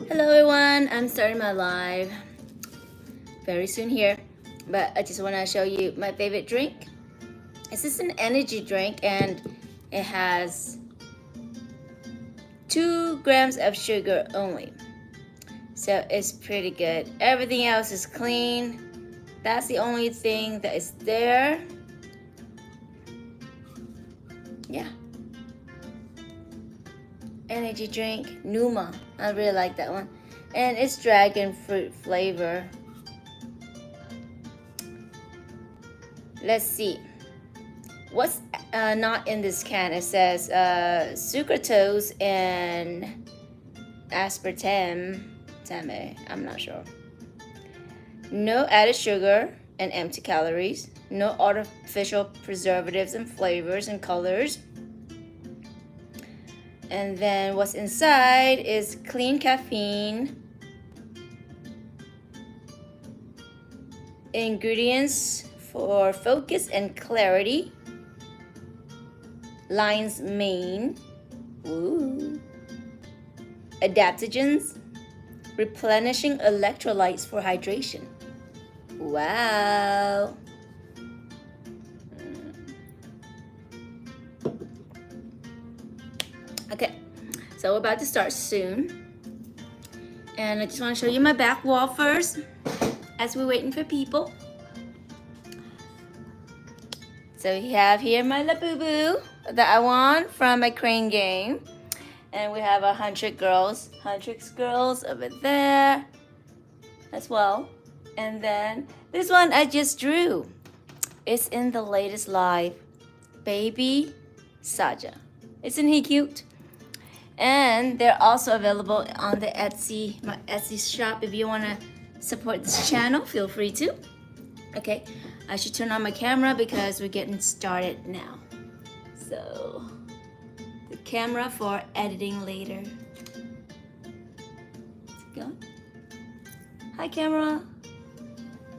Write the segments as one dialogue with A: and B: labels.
A: Hello everyone, I'm starting my live very soon here, but I just want to show you my favorite drink. This is an energy drink and it has 2 grams of sugar only, so it's pretty good. Everything else is clean. That's the only thing that is there. Yeah, energy drink Numa, I really like that one, and it's dragon fruit flavor. Let's see what's not in this can. It says sucralose and aspartame. I'm not sure. No added sugar and empty calories. No artificial preservatives and flavors and colors. And then what's inside is clean caffeine, ingredients for focus and clarity, lion's mane, ooh, adaptogens, replenishing electrolytes for hydration. Wow. Okay, so we're about to start soon. And I just want to show you my back wall first as we're waiting for people. So we have here my Labubu that I won from my crane game. And we have 100 girls over there as well. And then this one I just drew. It's in the latest live, Baby Saja. Isn't he cute? And they're also available on the Etsy, my Etsy shop. If you want to support this channel, feel free to. Okay, I should turn on my camera because we're getting started now. So, the camera for editing later. Is it going? Hi, camera.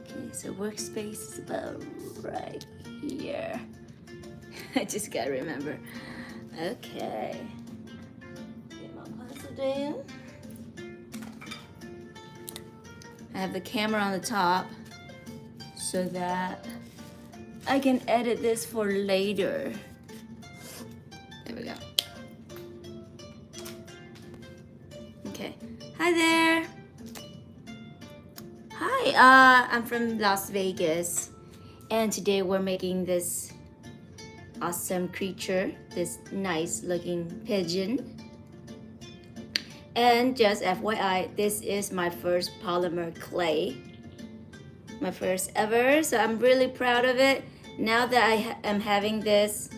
A: Okay, so workspace is about right here. I just gotta remember. Okay. Get my pencil down. I have the camera on the top so that I can edit this for later. There we go. Okay. Hi there. Hi, I'm from Las Vegas, and today we're making this awesome creature, this nice looking pigeon. And just FYI, this is my first polymer clay. My first ever, so I'm really proud of it. Now that I am having this.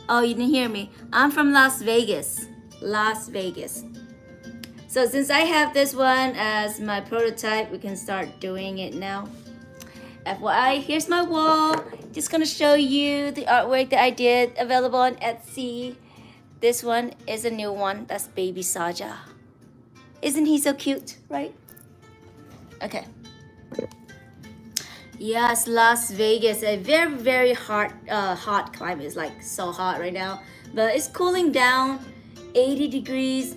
A: Oh, you didn't hear me. I'm from Las Vegas. Las Vegas. So since I have this one as my prototype, we can start doing it now. FYI, here's my wall. Just gonna show you the artwork that I did, available on Etsy. This one is a new one. That's Baby Saja. Isn't he so cute, right? Okay. Yes, Las Vegas, a very, very hot climate. It's like so hot right now, but it's cooling down. 80 degrees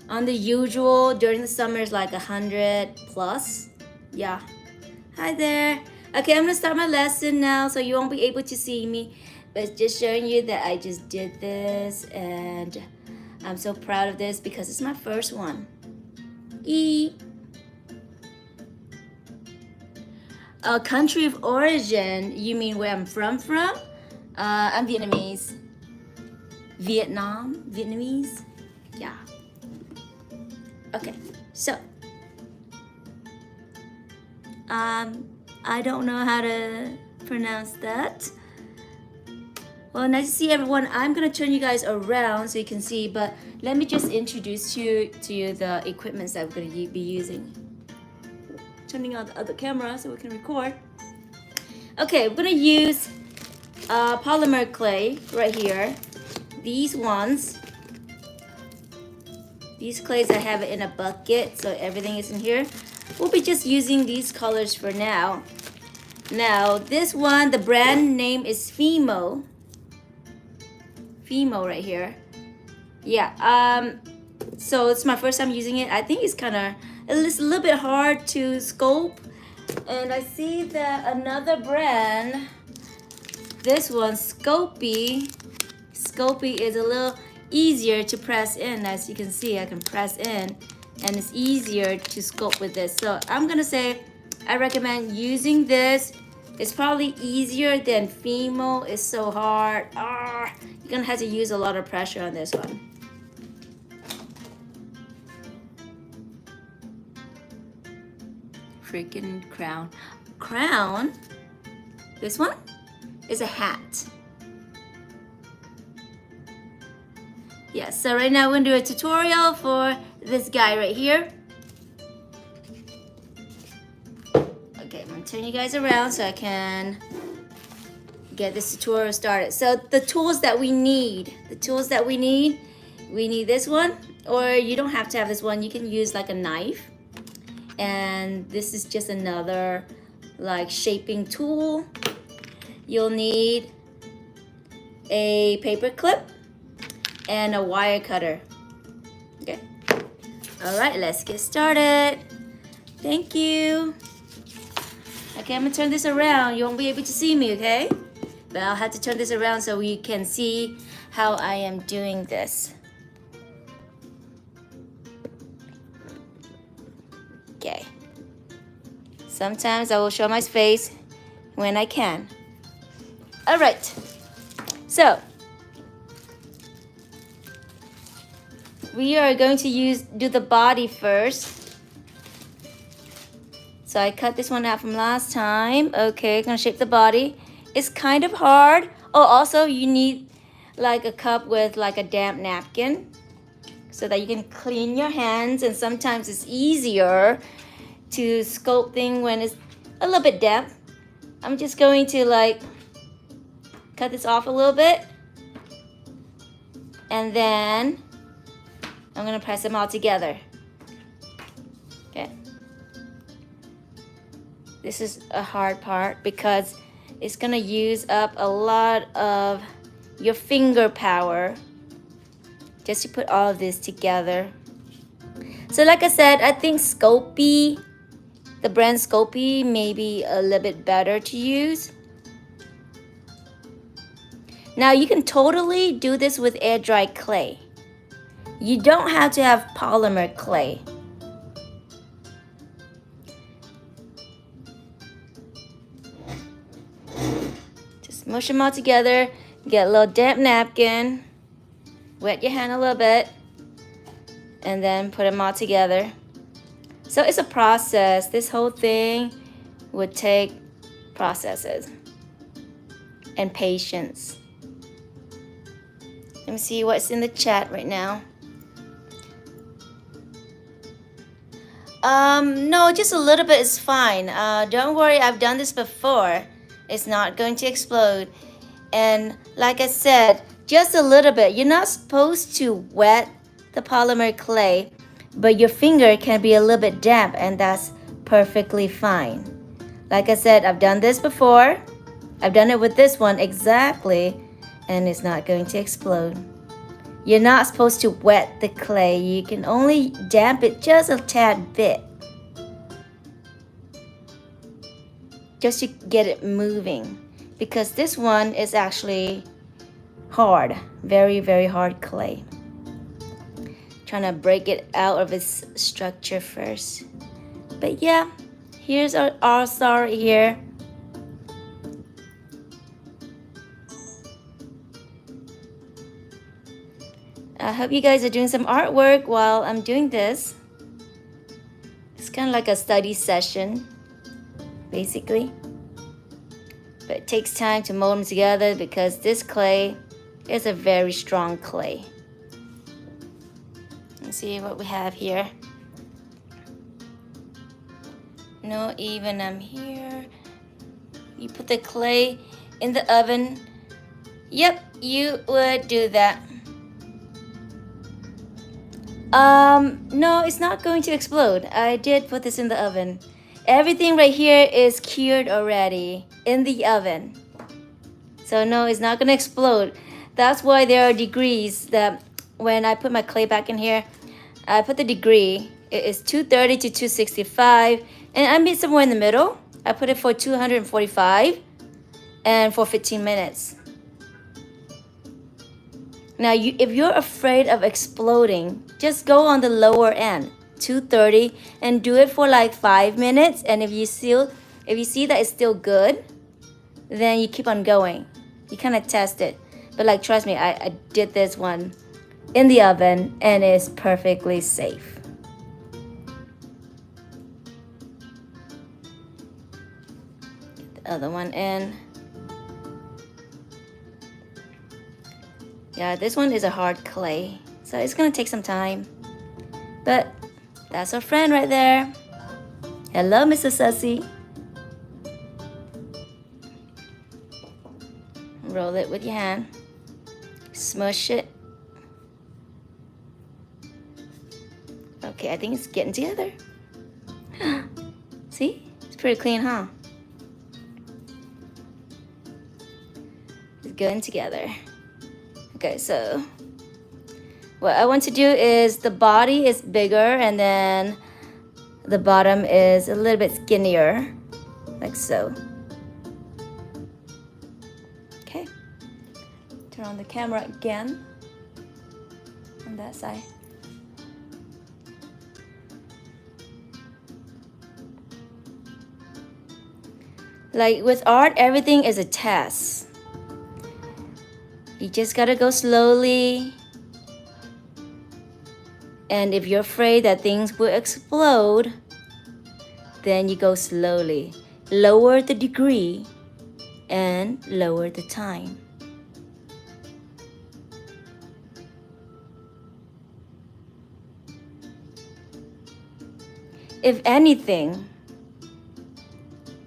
A: on the usual. During the summer is like 100 plus. Yeah. Hi there. Okay, I'm gonna start my lesson now, so you won't be able to see me, but just showing you that I just did this, and I'm so proud of this because it's my first one. Country of origin, you mean where I'm from? I'm Vietnamese. Vietnamese? Yeah. Okay, so I don't know how to pronounce that. Well, nice to see everyone. I'm gonna turn you guys around so you can see, but let me just introduce you to the equipments that we're gonna be using. Turning on the other camera so we can record. Okay, we're gonna use polymer clay right here. These ones. These clays, I have it in a bucket, so everything is in here. We'll be just using these colors for now. Now, this one, the brand name is Fimo. Fimo right here. Yeah, So it's my first time using it. I think it's a little bit hard to sculpt. And I see that another brand, this one, Sculpey is a little easier to press in. As you can see, I can press in and it's easier to sculpt with this. So I'm gonna say I recommend using this. It's probably easier than Fimo. It's so hard. You're gonna have to use a lot of pressure on this one. Freaking crown. This one is a hat. Yeah, so right now we're gonna do a tutorial for this guy right here. Okay, I'm gonna turn you guys around so I can get this tutorial started. So the tools that we need, we need this one, or you don't have to have this one. You can use like a knife. And this is just another like shaping tool. You'll need a paper clip and a wire cutter. Okay. All right, let's get started. Thank you. Okay, I'm gonna turn this around. You won't be able to see me, okay? But I'll have to turn this around so you can see how I am doing this. Okay. Sometimes I will show my face when I can. All right. So we are going to do the body first. So I cut this one out from last time. Okay, gonna shape the body. It's kind of hard. Oh, also you need like a cup with like a damp napkin so that you can clean your hands, and sometimes it's easier to sculpt things when it's a little bit damp. I'm just going to like cut this off a little bit, and then I'm gonna press them all together. Okay. This is a hard part because it's gonna use up a lot of your finger power just to put all of this together. So like I said, I think Sculpey, the brand Sculpey, may be a little bit better to use. Now you can totally do this with air dry clay. You don't have to have polymer clay. Just mush them all together. Get a little damp napkin. Wet your hand a little bit. And then put them all together. So it's a process. This whole thing would take processes and patience. Let me see what's in the chat right now. No, just a little bit is fine. Don't worry, I've done this before. It's not going to explode. And like I said, just a little bit. You're not supposed to wet the polymer clay, but your finger can be a little bit damp, and that's perfectly fine. Like I said, I've done this before. I've done it with this one exactly, and it's not going to explode. You're not supposed to wet the clay. You can only damp it just a tad bit, just to get it moving, because this one is actually hard, very, very hard clay. Trying to break it out of its structure first. But yeah, here's our star right here. I hope you guys are doing some artwork while I'm doing this. It's kind of like a study session, basically. But it takes time to mold them together because this clay is a very strong clay. Let's see what we have here. No, even I'm here. You put the clay in the oven. Yep, you would do that. No, it's not going to explode. I did put this in the oven. Everything right here is cured already in the oven. So no, it's not gonna explode. That's why there are degrees that when I put my clay back in here, I put the degree. It is 230 to 265, and I meet somewhere in the middle. I put it for 245 and for 15 minutes. Now, if you're afraid of exploding, just go on the lower end, 230, and do it for like 5 minutes. And if you see that it's still good, then you keep on going. You kind of test it. But like, trust me, I did this one in the oven and it's perfectly safe. Get the other one in. Yeah, this one is a hard clay, so it's gonna take some time. But that's our friend right there. Hello, Mr. Sussy. Roll it with your hand. Smush it. Okay, I think it's getting together. See? It's pretty clean, huh? It's getting together. Okay, so what I want to do is the body is bigger and then the bottom is a little bit skinnier, like so. Okay, turn on the camera again on that side. Like with art, everything is a test. You just gotta go slowly. And if you're afraid that things will explode, then you go slowly. Lower the degree and lower the time. If anything,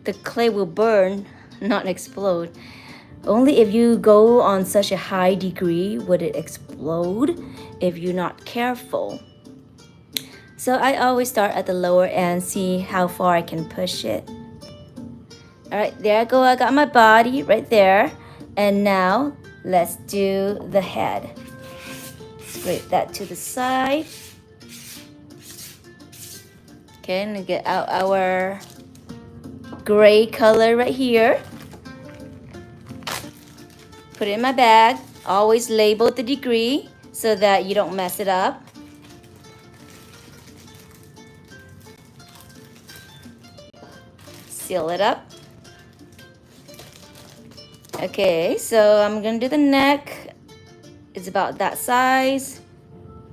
A: the clay will burn, not explode. Only if you go on such a high degree would it explode if you're not careful. So I always start at the lower end, see how far I can push it. All right, there I go. I got my body right there. And now let's do the head. Scrape that to the side. Okay, and get out our gray color right here. Put it in my bag. Always label the degree so that you don't mess it up. Seal it up. Okay, so I'm gonna do the neck. It's about that size.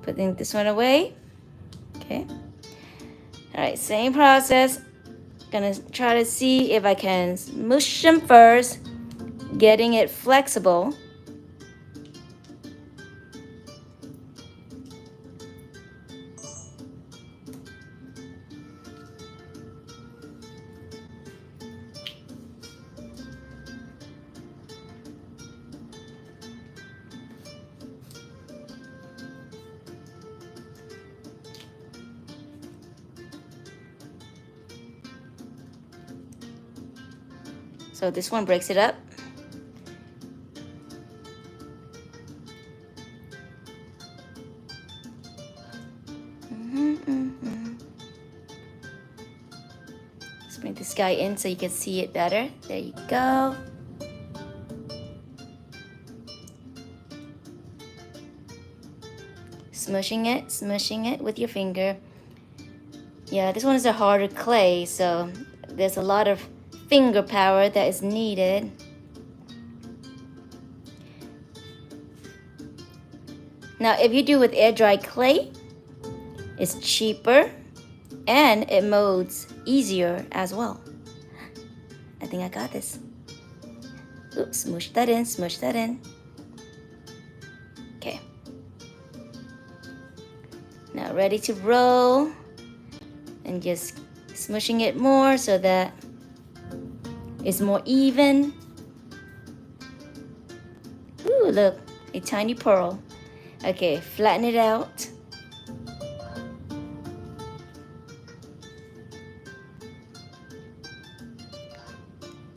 A: Putting this one away. Okay. All right, same process. Gonna try to see if I can smush them first, getting it flexible. So this one breaks it up. Let's bring this guy in so you can see it better. There you go. Smushing it with your finger. Yeah, this one is a harder clay, so there's a lot of finger power that is needed. Now, if you do with air dry clay, it's cheaper and it molds easier as well. I think I got this. Oops, smush that in, smush that in. Okay. Now ready to roll and just smushing it more so that it's more even. Ooh, look, a tiny pearl. Okay, flatten it out.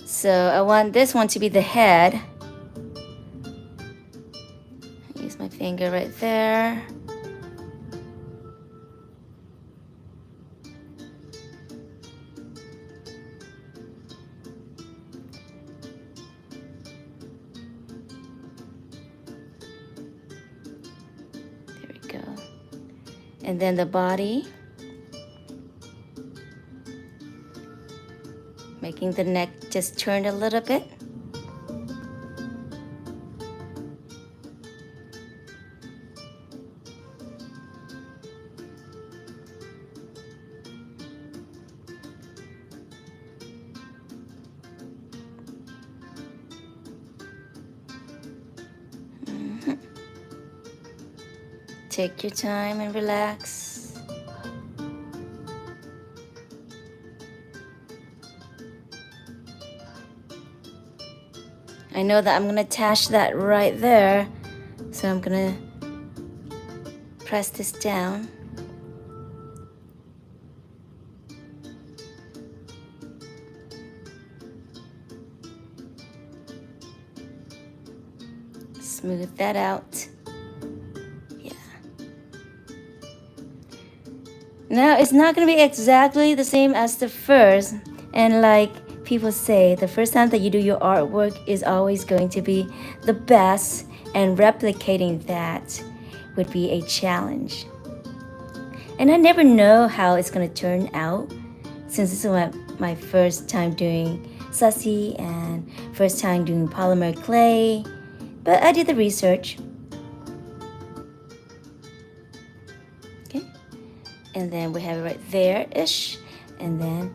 A: So I want this one to be the head. Use my finger right there. And then the body. Making the neck just turn a little bit. Take your time and relax. I know that I'm gonna attach that right there, so I'm gonna press this down. Smooth that out. Yeah. Now it's not gonna be exactly the same as the first, and like people say, the first time that you do your artwork is always going to be the best, and replicating that would be a challenge. And I never know how it's gonna turn out, since this is my first time doing sussy and first time doing polymer clay, but I did the research. Okay, and then we have it right there-ish, and then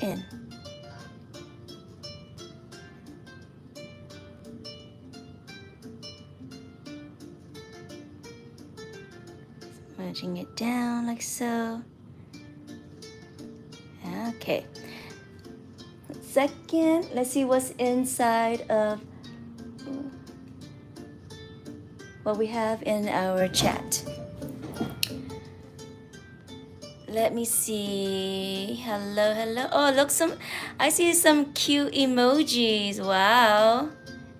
A: in. Smudging it down like so. Okay. Second, let's see what's inside of what we have in our chat. Let me see. Hello, hello. Oh, look, I see some cute emojis. Wow.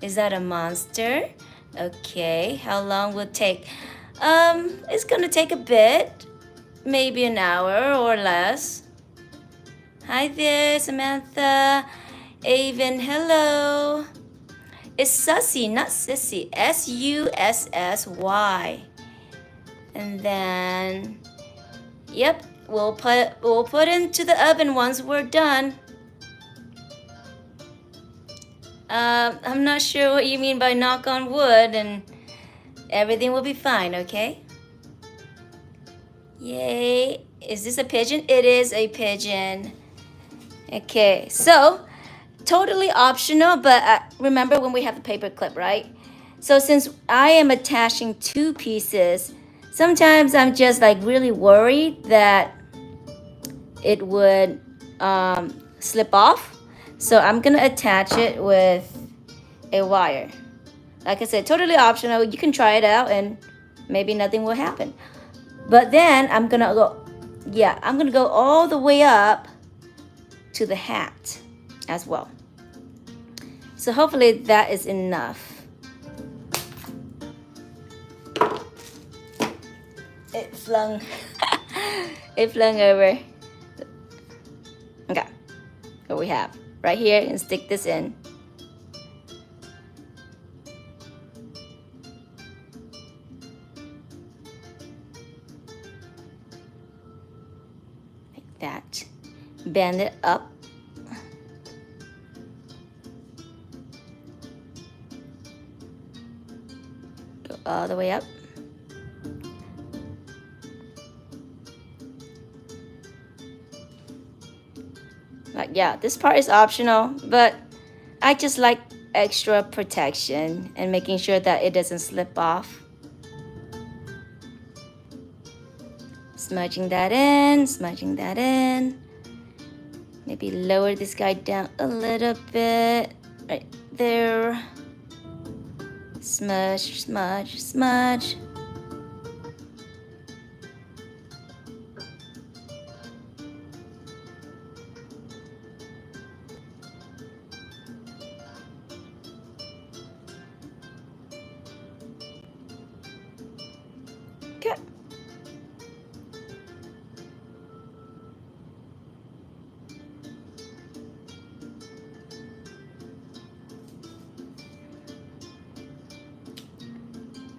A: Is that a monster? Okay. How long will it take? It's gonna take a bit. Maybe an hour or less. Hi there, Samantha. Avon, hello. It's Sussy, not Sissy. Sussy. And then, yep, we'll put into the oven once we're done. I'm not sure what you mean by knock on wood, and everything will be fine, okay? Yay. Is this a pigeon? It is a pigeon. Okay, so totally optional, but remember when we have the paper clip, right? So since I am attaching two pieces, sometimes I'm just like really worried that it would slip off. So I'm gonna attach it with a wire. Like I said, totally optional. You can try it out and maybe nothing will happen. But then I'm gonna go all the way up to the hat as well. So hopefully that is enough. It flung over. Okay, what we have right here, and stick this in. Like that. Bend it up. Go all the way up. Like, yeah, this part is optional, but I just like extra protection and making sure that it doesn't slip off. Smudging that in. Maybe lower this guy down a little bit. Right there. Smudge, smudge, smudge. Good.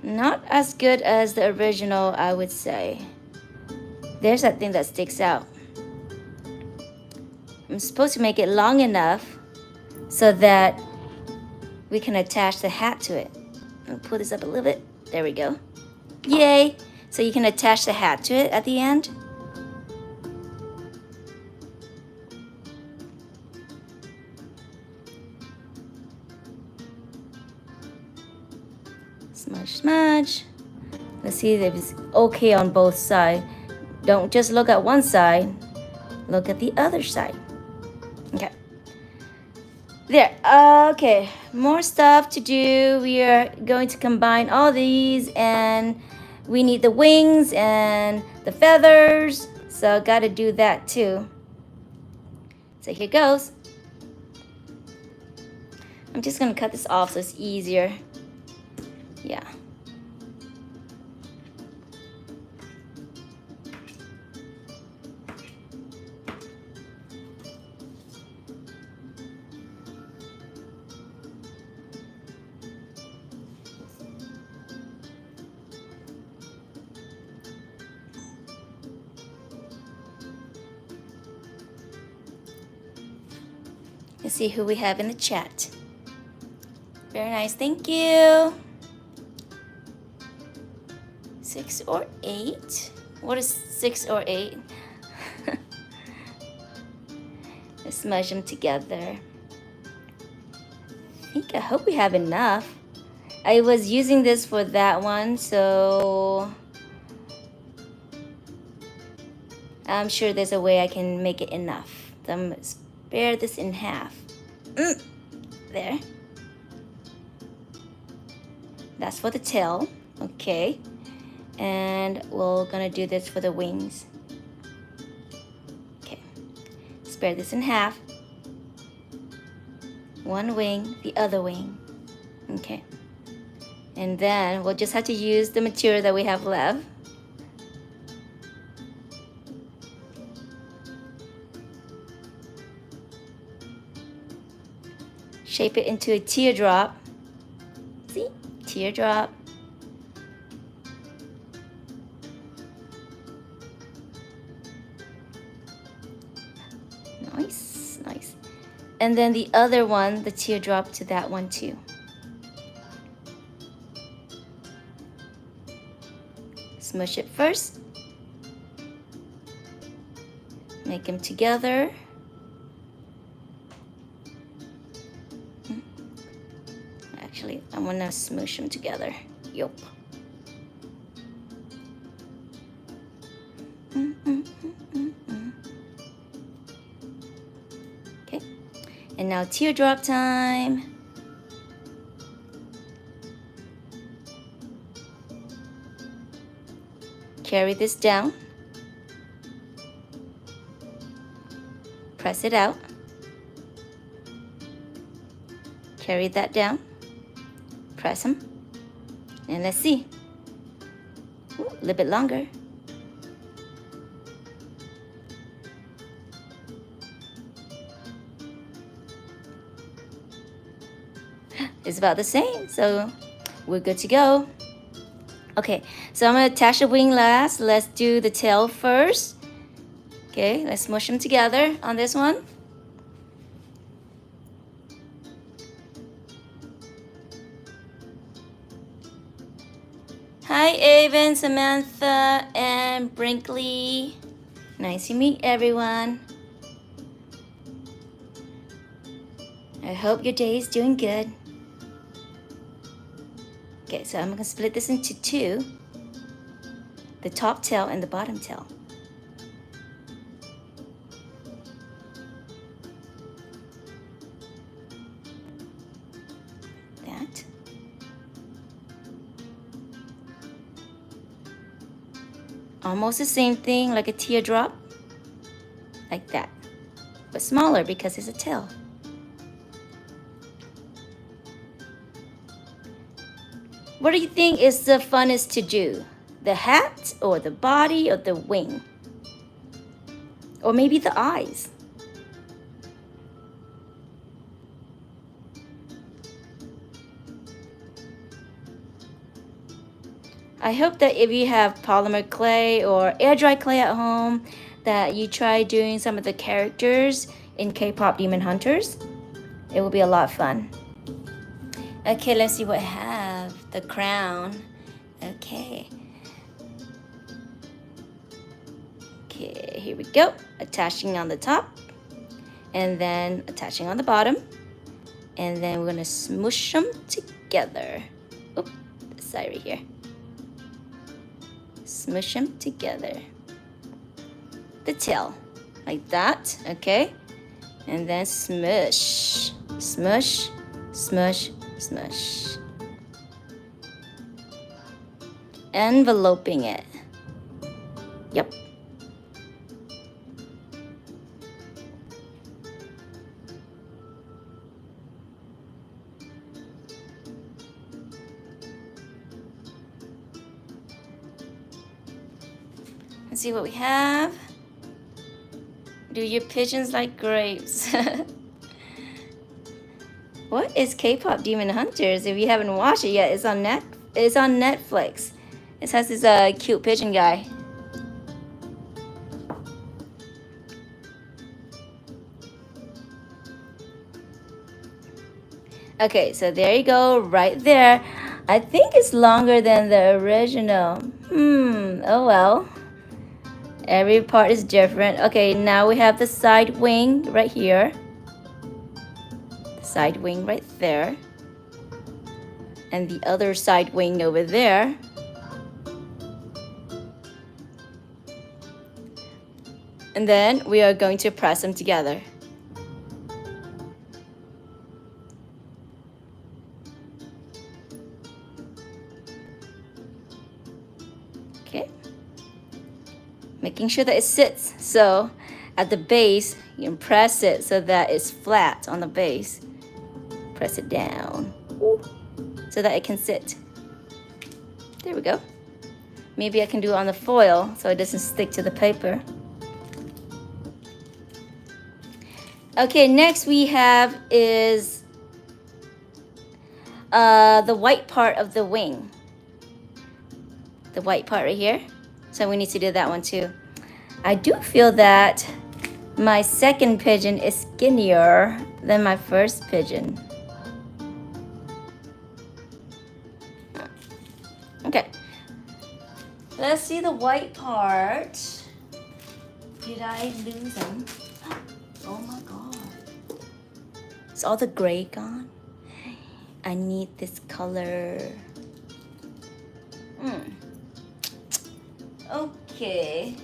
A: Not as good as the original, I would say. There's that thing that sticks out. I'm supposed to make it long enough so that we can attach the hat to it. I'll pull this up a little bit. There we go. Yay! So you can attach the hat to it at the end. Smudge, smudge. Let's see if it's okay on both sides. Don't just look at one side. Look at the other side. Okay. There. Okay. More stuff to do. We are going to combine all these, and we need the wings and the feathers. So got to do that too. So here goes. I'm just going to cut this off so it's easier. Yeah. Let's see who we have in the chat. Very nice, thank you. 6 or 8? What is 6 or 8? Let's smudge them together. I hope we have enough. I was using this for that one, so I'm sure there's a way I can make it enough. So I'm gonna spare this in half. There. That's for the tail. Okay. And we're gonna do this for the wings. Okay. Spare this in half. One wing, the other wing. Okay. And then we'll just have to use the material that we have left. Shape it into a teardrop. See? Teardrop. Nice, nice. And then the other one, the teardrop to that one too. Smush it first. Make them together. Actually, I want to smoosh them together. Yup. Okay. And now teardrop time. Carry this down. Press it out. Carry that down. Press them. And let's see. Ooh, a little bit longer. It's about the same, so we're good to go. Okay, so I'm gonna attach the wing last. Let's do the tail first. Okay, let's smush them together on this one. Hi, Avon, Samantha, and Brinkley. Nice to meet everyone. I hope your day is doing good. Okay, so I'm gonna split this into two. The top tail and the bottom tail. That. Almost the same thing like a teardrop. Like that. But smaller because it's a tail. What do you think is the funnest to do? The hat or the body or the wing? Or maybe the eyes? I hope that if you have polymer clay or air dry clay at home, that you try doing some of the characters in K-pop Demon Hunters. It will be a lot of fun. Okay, let's see what I have. The crown. Okay. Okay, here we go. Attaching on the top. And then attaching on the bottom. And then we're gonna smoosh them together. Oop, this side right here. Smoosh them together. The tail, like that, okay? And then smush, smush, smush, smush. Enveloping it. Yep. Let's see what we have. Do your pigeons like grapes? What is K-pop Demon Hunters? If you haven't watched it yet, it's on Netflix. It has this cute pigeon guy. Okay, so there you go, right there. I think it's longer than the original. Oh well. Every part is different. Okay, now we have the side wing right here. Side wing right there. And the other side wing over there. And then we are going to press them together. Okay. Making sure that it sits. So at the base, you can press it so that it's flat on the base. Press it down. Ooh, so that it can sit. There we go. Maybe I can do it on the foil so it doesn't stick to the paper. Okay, next we have is the white part of the wing. The white part right here. So we need to do that one too. I do feel that my second pigeon is skinnier than my first pigeon. Okay, let's see the white part. Did I lose them? Oh my god. Is all the gray gone? I need this color. Okay.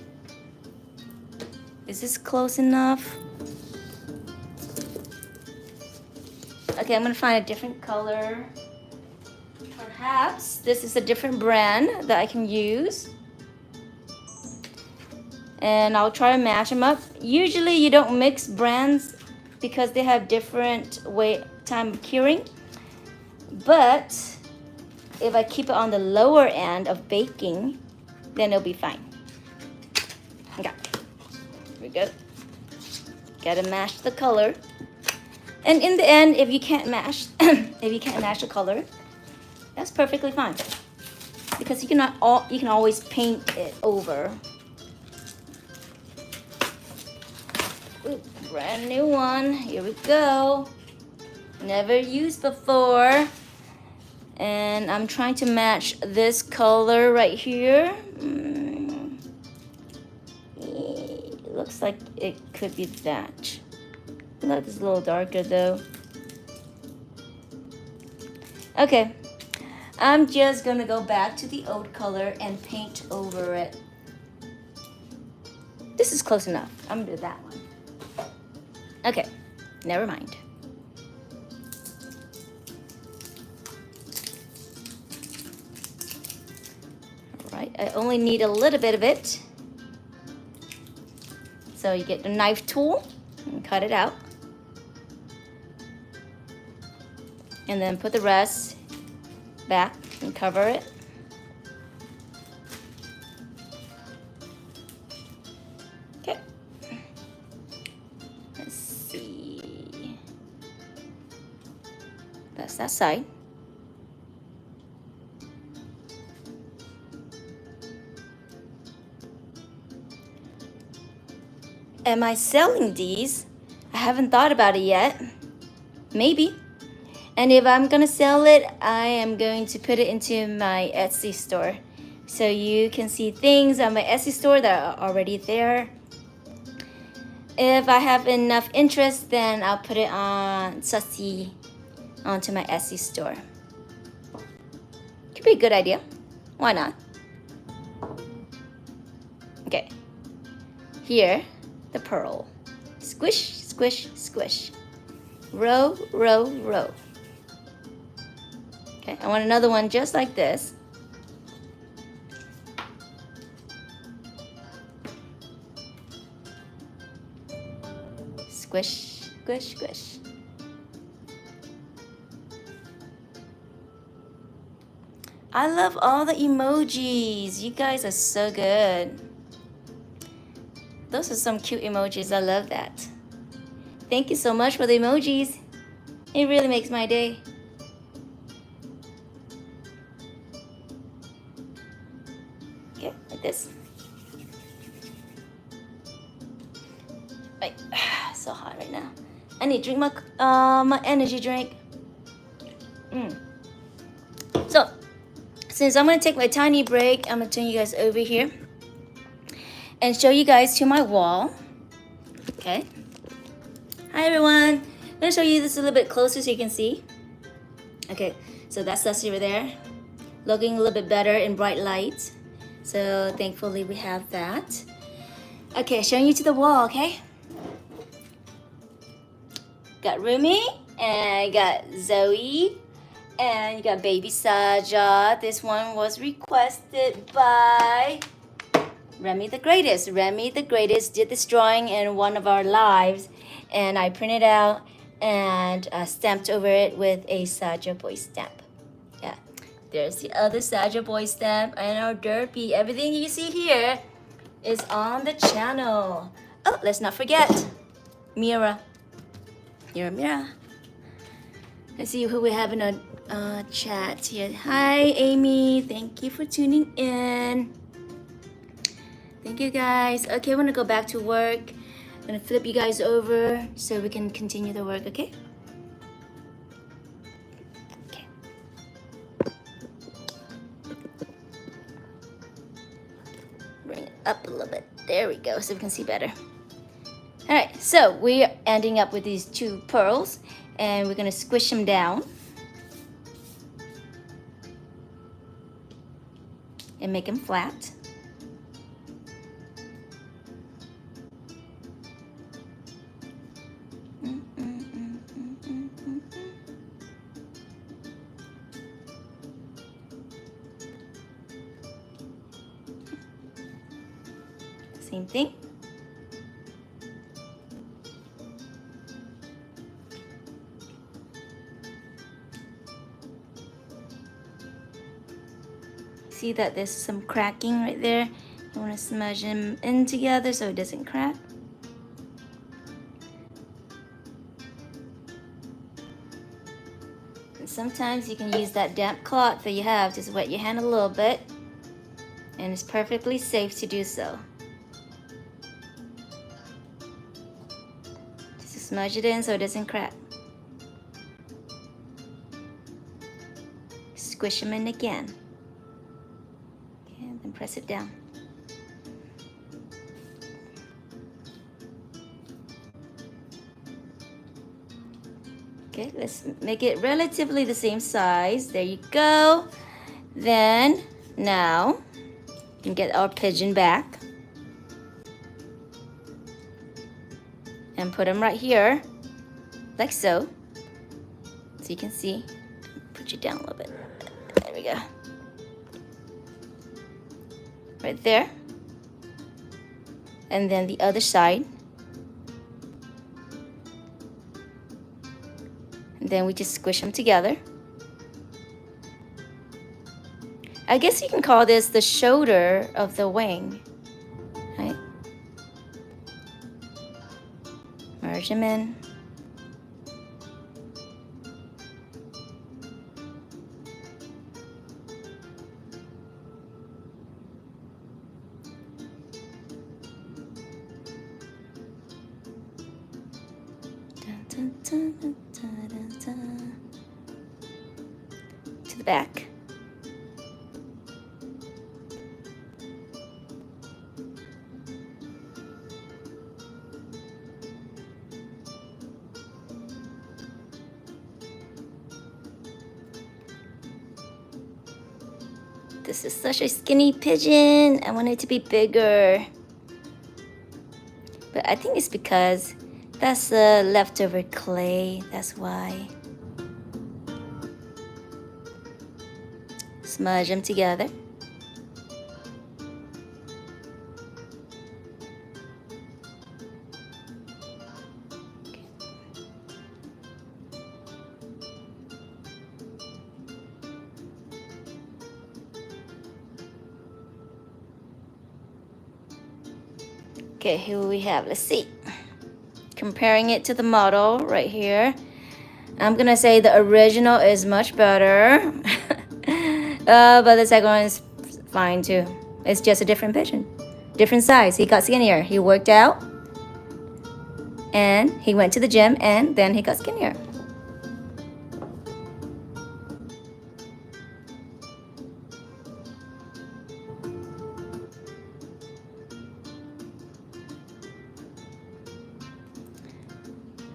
A: Is this close enough? Okay, I'm gonna find a different color. Perhaps this is a different brand that I can use. And I'll try to match them up. Usually you don't mix brands because they have different time of curing. But if I keep it on the lower end of baking, then it'll be fine. Okay, here we go. Gotta match the color. And in the end, if you can't match, the color, that's perfectly fine. Because you can always paint it over. Ooh, brand new one. Here we go. Never used before. And I'm trying to match this color right here. It looks like it could be that. Look, it's a little darker though. Okay, I'm just gonna go back to the old color and paint over it. This is close enough. I'm gonna do that one. Okay, never mind. Right, I only need a little bit of it. So you get the knife tool and cut it out. And then put the rest back and cover it. Okay. Let's see. That's that side. am I selling these? I haven't thought about it yet. Maybe. And if I'm gonna sell it, I am going to put it into my Etsy store. So you can see things on my Etsy store that are already there. If I have enough interest, then I'll put it on Sussy onto my Etsy store. Could be a good idea. Why not? Okay. Here, the pearl. Squish, squish, squish. Row, row, row. Okay, I want another one just like this. Squish, squish, squish. I love all the emojis. You guys are so good. Those are some cute emojis. I love that. Thank you so much for the emojis. It really makes my day. Okay, like this. Wait, so hot right now. I need to drink my energy drink. So, since I'm gonna take my tiny break, I'm gonna turn you guys over here and show you guys to my wall. Okay. Hi everyone. I'm gonna show you this a little bit closer so you can see. Okay, so that's us over there, looking a little bit better in bright light. So thankfully we have that. Okay, showing you to the wall, okay? Got Rumi, and got Zoe, and you got baby Saja. This one was requested by Remy the Greatest. Remy the Greatest did this drawing in one of our lives, and I printed out and stamped over it with a Saja boy stamp. Yeah, there's the other Saja boy stamp and our derpy. Everything you see here is on the channel. Oh, let's not forget Mira. Mira. Let's see who we have in a chat here. Hi, Amy. Thank you for tuning in. Thank you, guys. Okay, I'm gonna go back to work. I'm gonna flip you guys over so we can continue the work, okay? Okay. Bring it up a little bit. There we go, so we can see better. All right, so we're ending up with these two pearls, and we're gonna squish them down and make them flat. Same thing. See that there's some cracking right there. You want to smudge them in together so it doesn't crack. And sometimes you can use that damp cloth that you have, just wet your hand a little bit, and it's perfectly safe to do so. Just smudge it in so it doesn't crack. Squish them in again. And then press it down. Okay, let's make it relatively the same size. There you go. Then, now, we can get our pigeon back. And put them right here, like so. So you can see. Put you down a little bit. There we go. Right there. And then the other side. And then we just squish them together. I guess you can call this the shoulder of the wing, right? Merge them in. Dun, dun, dun, dun, dun, dun. To the back. This is such a skinny pigeon. I want it to be bigger. But I think it's because that's the leftover clay. That's why. Smudge them together. Okay, here we have, let's see. Comparing it to the model right here. I'm gonna say the original is much better. But the second one is fine too. It's just a different pigeon. Different size. He got skinnier. He worked out. And he went to the gym and then he got skinnier.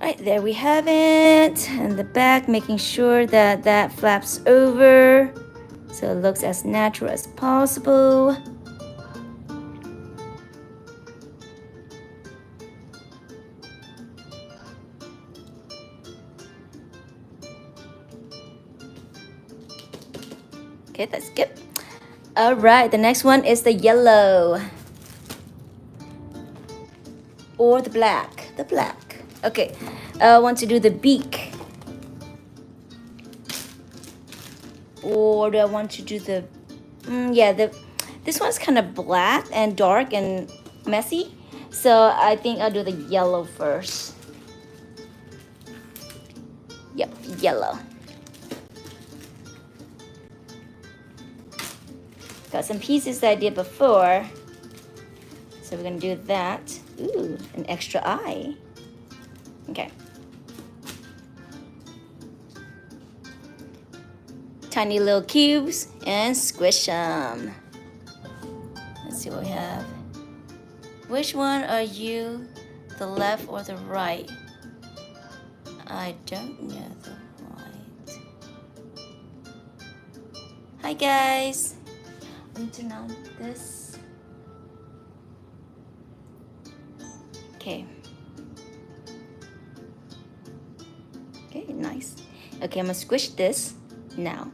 A: Right, there we have it. And the back, making sure that that flaps over so it looks as natural as possible. Okay, that's good. All right, the next one is the yellow. Or the black. The black. Okay, I want to do the beak. Or do I want to do the... this one's kind of black and dark and messy. So I think I'll do the yellow first. Yep, yellow. Got some pieces that I did before. So we're gonna do that. Ooh, an extra eye. Okay. Tiny little cubes and squish them. Let's see what we have. Which one are you, the left or the right? I don't know the right. Hi guys. I'm going to turn on this. Okay. Okay, nice. Okay, I'm gonna squish this now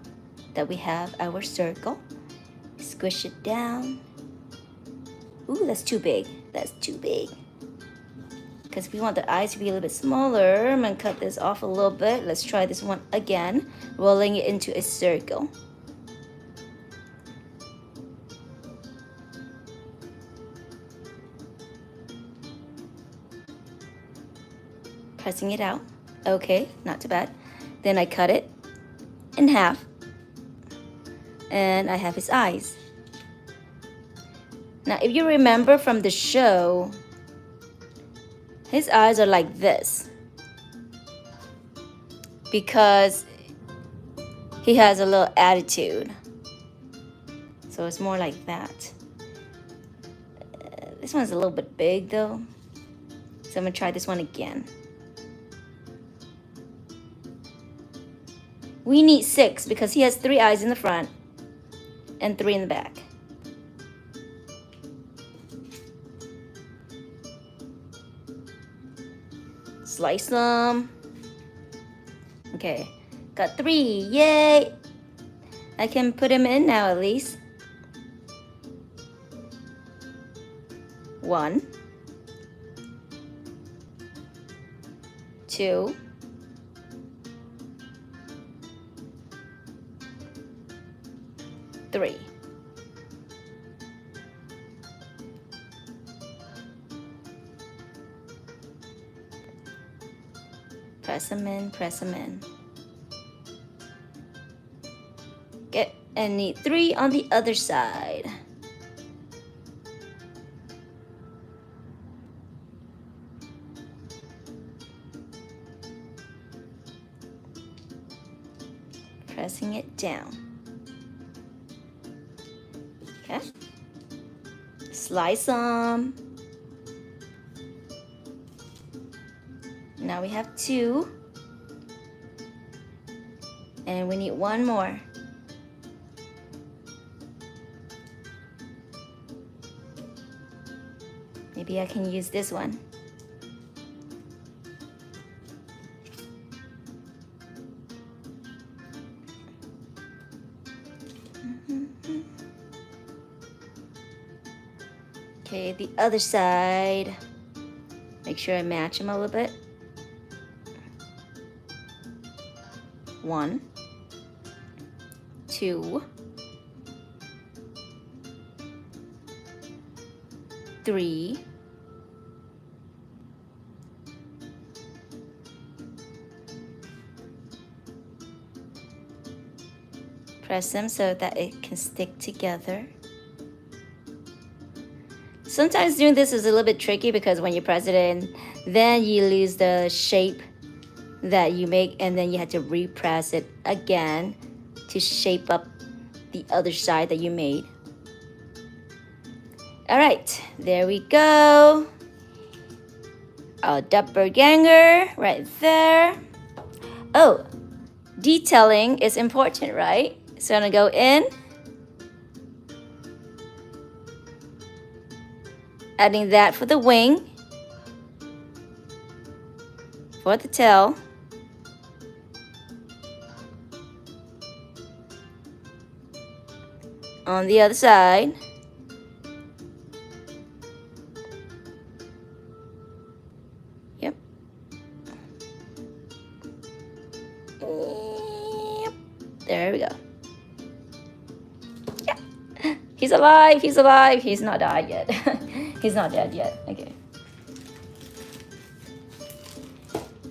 A: that we have our circle. Squish it down. Ooh, that's too big. That's too big. Because we want the eyes to be a little bit smaller. I'm gonna cut this off a little bit. Let's try this one again, rolling it into a circle. Pressing it out. Okay, not too bad. Then I cut it in half. And I have his eyes. Now, if you remember from the show, his eyes are like this. Because he has a little attitude. So it's more like that. This one's a little bit big though. So I'm gonna try this one again. We need 6 because he has 3 eyes in the front and 3 in the back. Slice them. Okay, got 3, yay! I can put him in now at least. 1, 2, 3. Press them in, press them in. Okay, and need 3 on the other side. pressing it down. Okay. Slice some. Now we have 2. And we need 1 more. Maybe I can use this one. Okay, the other side. Make sure I match them a little bit. 1, 2, 3, 'Press them so that it can stick together. Sometimes doing this is a little bit tricky because when you press it in, then you lose the shape that you make, and then you have to repress it again to shape up the other side that you made. All right, there we go. Our doppelganger right there. Oh, detailing is important, right? So I'm gonna go in, adding that for the wing, for the tail, on the other side. Yep. There we go. Yeah. He's alive, he's alive. He's not died yet. He's not dead yet. Okay.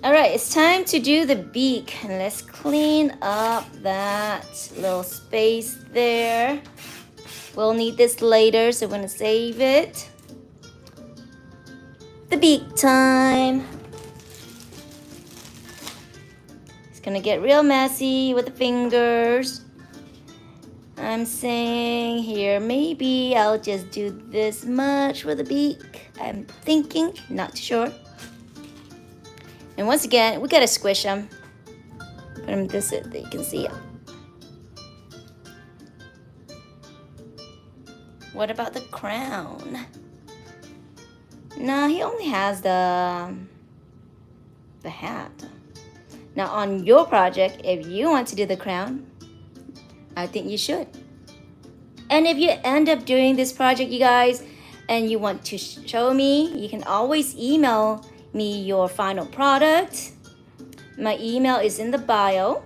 A: All right, it's time to do the beak. And let's clean up that little space there. We'll need this later, so we're gonna save it. The beak time. It's gonna get real messy with the fingers. I'm saying here, maybe I'll just do this much with the beak. I'm thinking, not sure. And once again, we gotta squish them. Put them this so that you can see them. What about the crown? No, he only has the hat. Now on your project, if you want to do the crown, I think you should. And if you end up doing this project, you guys, and you want to show me, you can always email me your final product. My email is in the bio.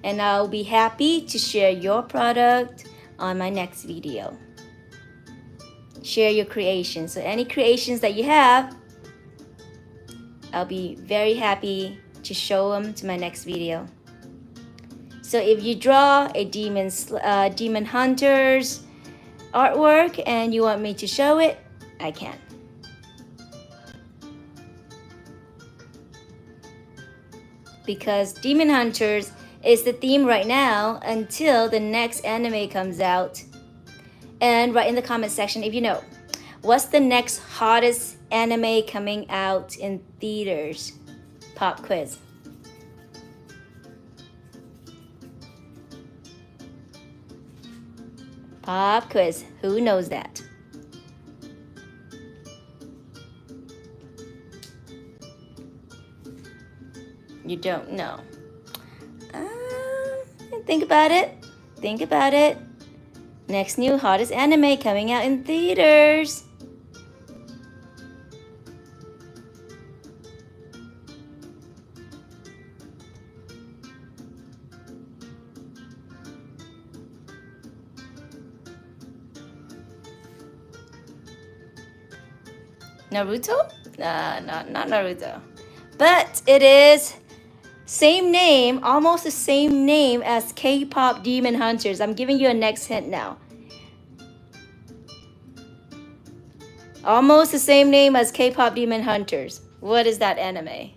A: And I'll be happy to share your product on my next video. Share your creations. So any creations that you have, I'll be very happy to show them to my next video. So if you draw a demon hunter's artwork and you want me to show it, I can. Because demon hunters is the theme right now until the next anime comes out. And write in the comment section if you know, what's the next hottest anime coming out in theaters? Pop quiz. Pop quiz. Who knows that? You don't know. Think about it. Think about it. Next new hottest anime coming out in theaters. Naruto? Not Naruto. But it is same name, almost the same name as K-pop Demon Hunters. I'm giving you a next hint now. Almost the same name as K-pop Demon Hunters. What is that anime?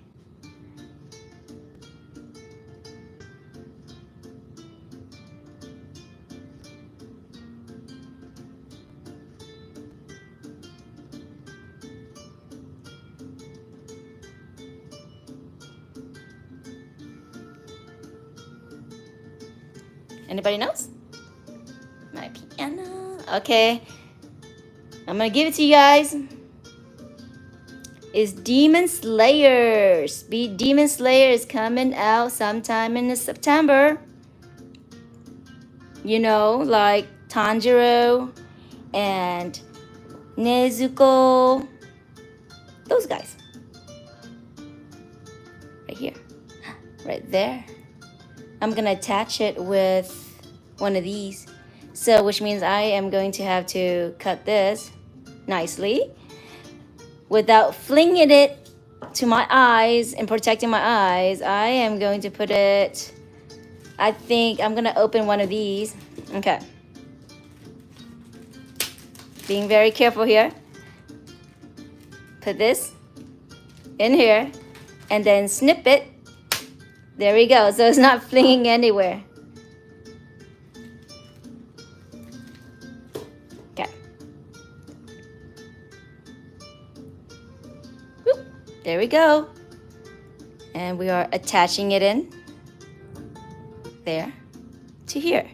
A: Anybody knows? My piano. Okay. I'm gonna give it to you guys. It's Demon Slayers. Demon Slayer is coming out sometime in September. You know, like Tanjiro and Nezuko. Those guys. Right here. Right there. I'm gonna attach it with one of these. So, which means I am going to have to cut this nicely without flinging it to my eyes and protecting my eyes. I am going to put it, I think I'm gonna open one of these. Okay. Being very careful here. Put this in here and then snip it. There we go. So it's not flinging anywhere. Okay. Whoop. There we go. And we are attaching it in there to here.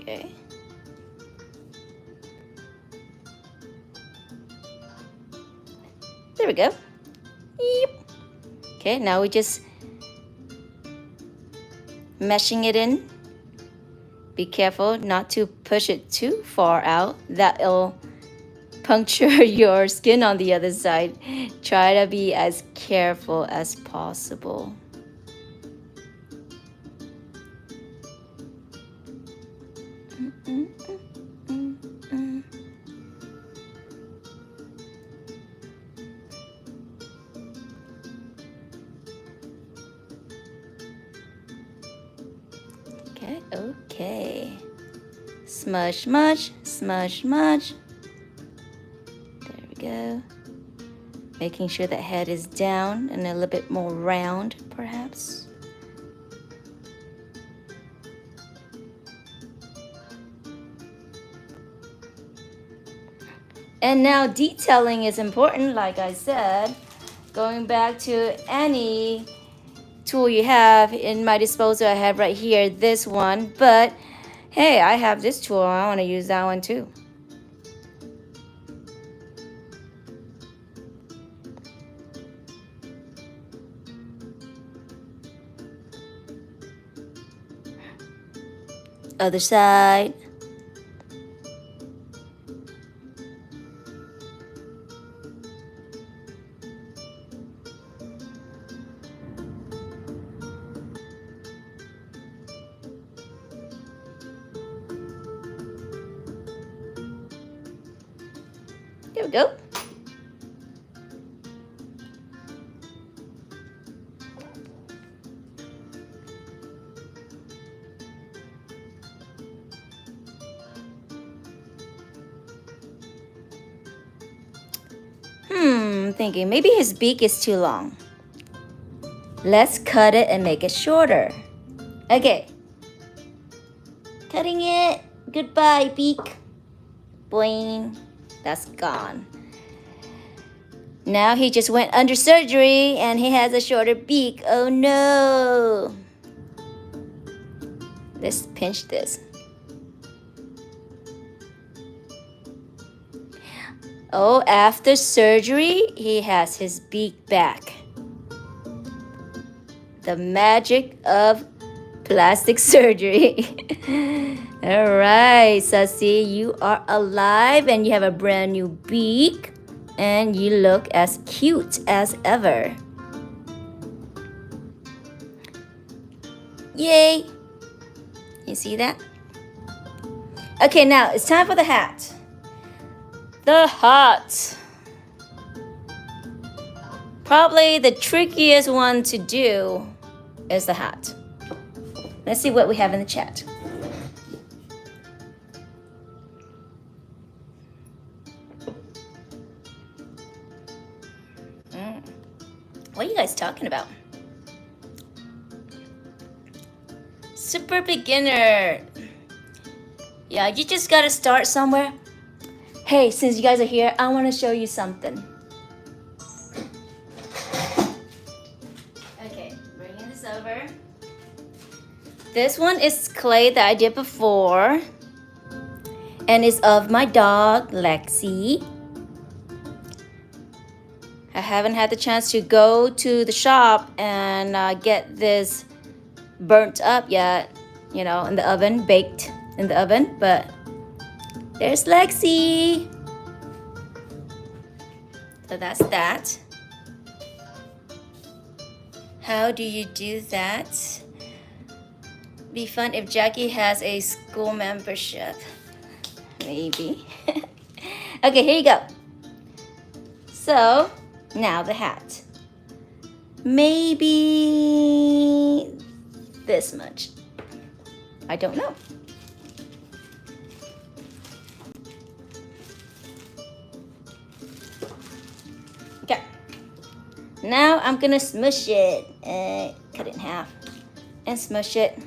A: Okay. There we go. Yep. Okay, now we just meshing it in. Be careful not to push it too far out. That'll puncture your skin on the other side. Try to be as careful as possible. Okay. Smush, smush, smush, smush. There we go. Making sure that head is down and a little bit more round, perhaps. And now detailing is important, like I said. Going back to any tool you have in my disposal, I have right here this one, but hey, I have this tool, I want to use that one too. Other side. There we go. Thinking maybe his beak is too long. Let's cut it and make it shorter. Okay. Cutting it. Goodbye, beak. Boing. That's gone. Now he just went under surgery and he has a shorter beak. Oh no. Let's pinch this. Oh, after surgery, he has his beak back. The magic of plastic surgery. All right, Sussy, you are alive and you have a brand new beak and you look as cute as ever. Yay! You see that? Okay, now it's time for the hat. The hat. Probably the trickiest one to do is the hat. Let's see what we have in the chat. What are you guys talking about? Super beginner. Yeah, you just gotta start somewhere. Hey, since you guys are here, I want to show you something. Okay, bringing this over. This one is clay that I did before, and it's of my dog, Lexi. I haven't had the chance to go to the shop and get this burnt up yet, you know, in the oven, baked in the oven, but there's Lexi. So that's that. How do you do that? Be fun if Jackie has a school membership. Maybe. Okay, here you go. So, now the hat. Maybe this much. I don't know. Okay. Now I'm gonna smush it. Cut it in half and smush it.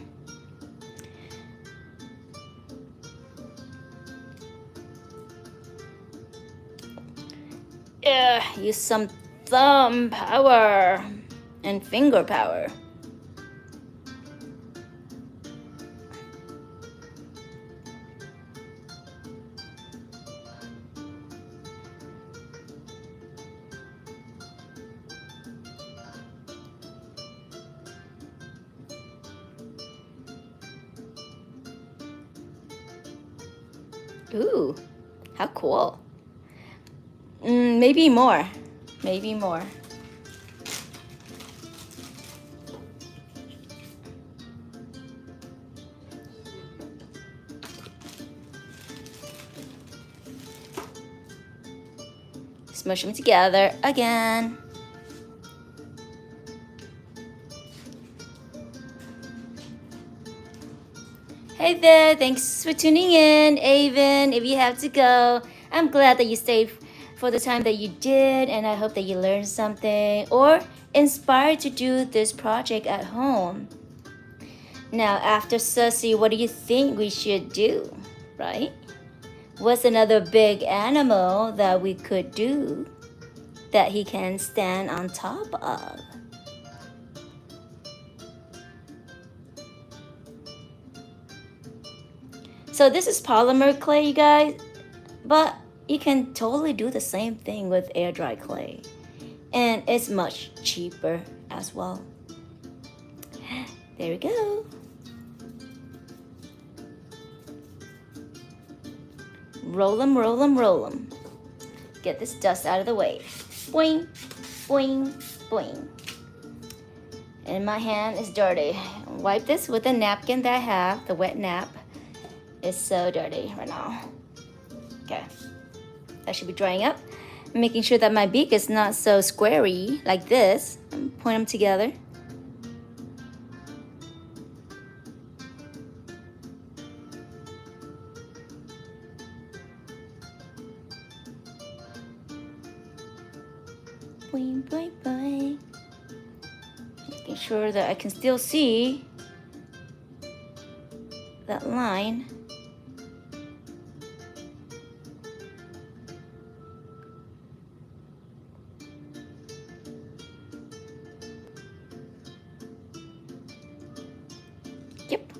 A: Use some thumb power and finger power. Ooh, how cool. Maybe more. Maybe more. Smush them together again. Hey there, thanks for tuning in, Avon. If you have to go, I'm glad that you stayed for the time that you did, and I hope that you learned something or inspired to do this project at home. Now, after Sussy, what do you think we should do, right? What's another big animal that we could do that he can stand on top of? So this is polymer clay, you guys, but you can totally do the same thing with air dry clay, and it's much cheaper as well. There we go. Roll them, roll them, roll them. Get this dust out of the way. Boing, boing, boing. And my hand is dirty. Wipe this with a napkin that I have, the wet nap. It's so dirty right now. Okay, that should be drying up. Making sure that my beak is not so squarey like this. Point them together. Boing, boing, boing. Making sure that I can still see that line. Yep.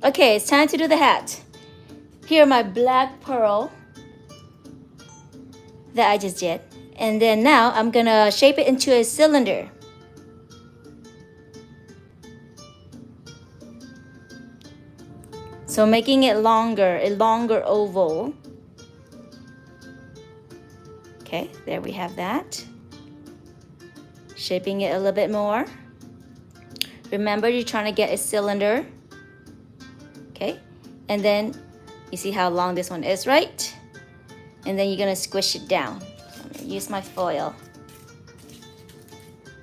A: Okay, it's time to do the hat. Here are my black pearl that I just did. And then now I'm gonna shape it into a cylinder. So making it longer, a longer oval. Okay, there we have that. Shaping it a little bit more. Remember, you're trying to get a cylinder. Okay, and then you see how long this one is, right? And then you're gonna squish it down. So I'm gonna use my foil.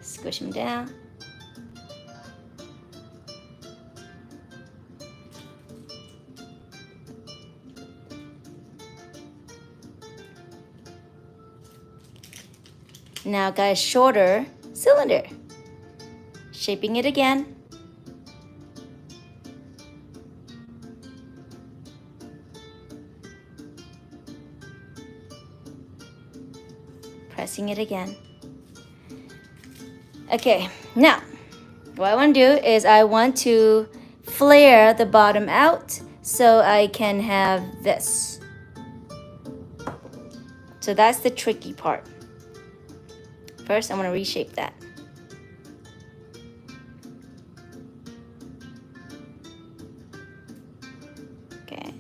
A: Squish them down. Now got a shorter cylinder. Shaping it again. Pressing it again. Okay, now what I want to do is I want to flare the bottom out so I can have this. So that's the tricky part. First, I'm going to reshape that. Okay.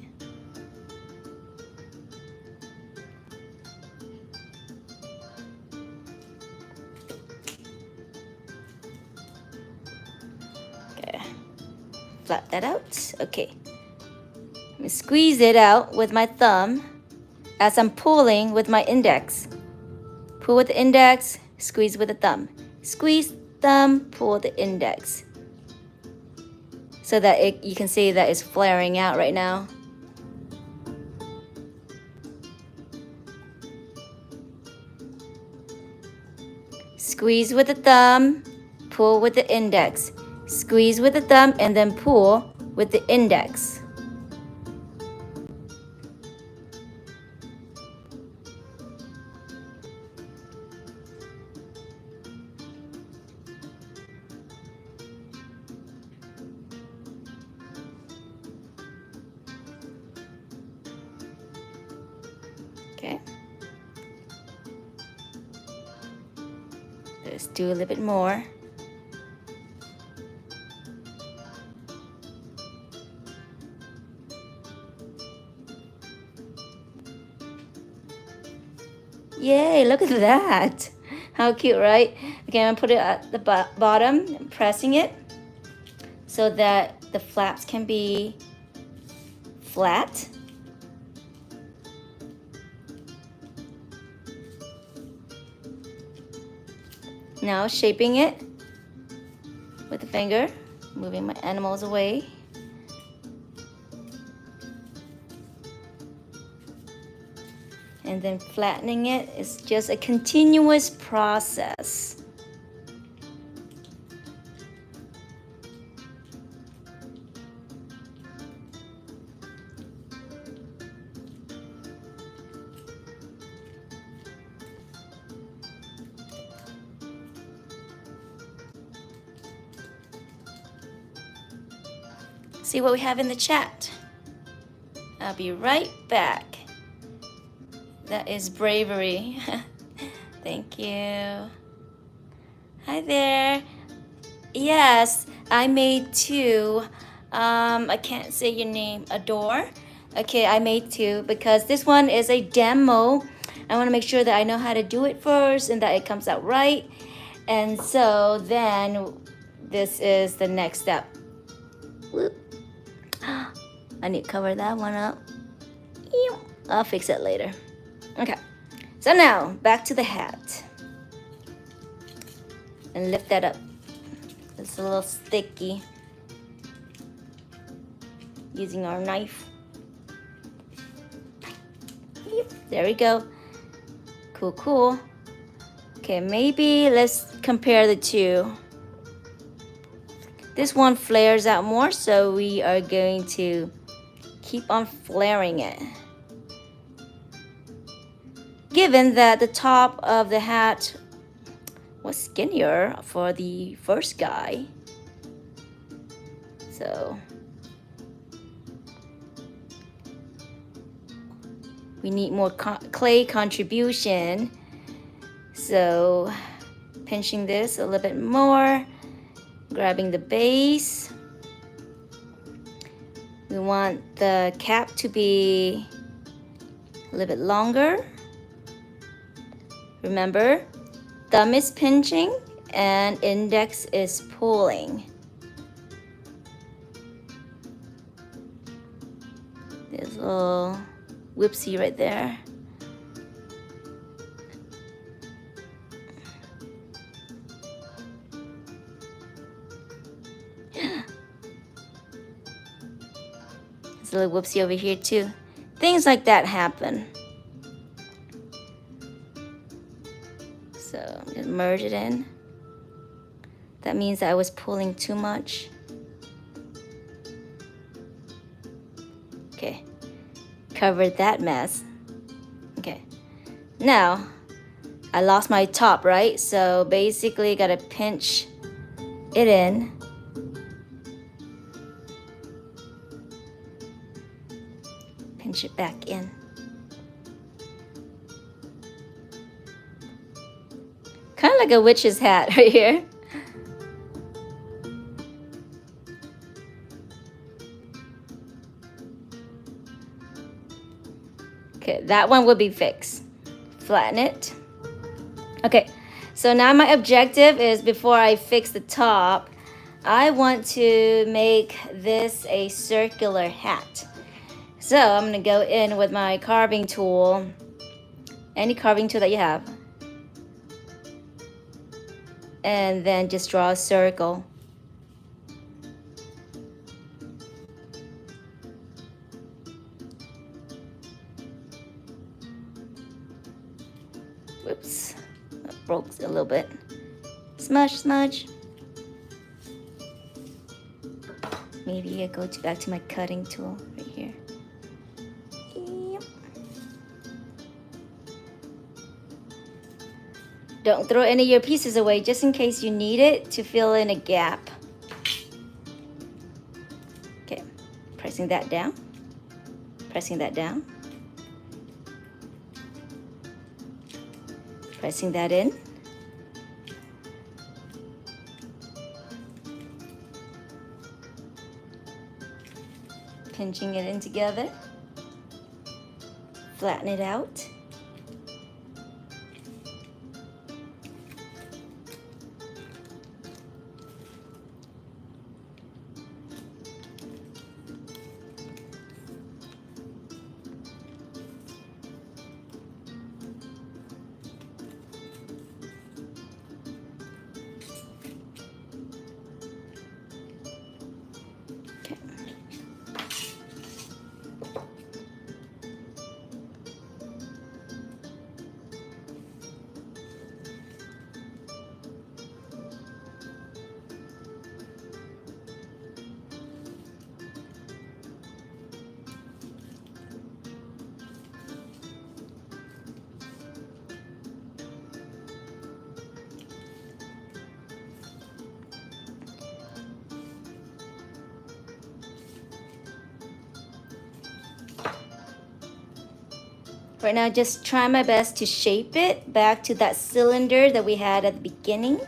A: Okay. Flat that out. Okay. Let me squeeze it out with my thumb as I'm pulling with my index. Pull with the index, squeeze with the thumb. Squeeze, thumb, pull the index. So that you can see that it's flaring out right now. Squeeze with the thumb, pull with the index. Squeeze with the thumb and then pull with the index. Okay. Let's do a little bit more. Yay, look at that. How cute, right? Okay, I'm gonna put it at the bottom, I'm pressing it so that the flaps can be flat. Now shaping it with the finger, moving my animals away. And then flattening it is just a continuous process. See what we have in the chat. I'll be right back. That is bravery. Thank you. Hi there. Yes, I made two. I can't say your name. Adore. Okay, I made two because this one is a demo. I want to make sure that I know how to do it first and that it comes out right. And so then this is the next step. Whoop. I need to cover that one up. I'll fix it later. Okay, so now back to the hat. And lift that up. It's a little sticky. Using our knife. Yep, there we go. Cool, cool. Okay, maybe let's compare the two. This one flares out more, so we are going to keep on flaring it. Given that the top of the hat was skinnier for the first guy, so we need more clay contribution. So pinching this a little bit more, grabbing the base. We want the cap to be a little bit longer. Remember, thumb is pinching and index is pulling. There's a little whoopsie right there. There's a little whoopsie over here too. Things like that happen. So just merge it in. That means I was pulling too much. Okay, covered that mess. Okay, now I lost my top, right? So basically gotta pinch it in. Pinch it back in. Kind of like a witch's hat right here. Okay, that one will be fixed. Flatten it. Okay, so now my objective is, before I fix the top, I want to make this a circular hat. So I'm gonna go in with my carving tool, any carving tool that you have, and then just draw a circle. Whoops, that broke a little bit. Smudge, smudge. Maybe I go back to my cutting tool right here. Yep. Don't throw any of your pieces away, just in case you need it to fill in a gap. Okay, pressing that down, pressing that down, pressing that in. Pinching it in together. Flatten it out. Right now, just try my best to shape it back to that cylinder that we had at the beginning.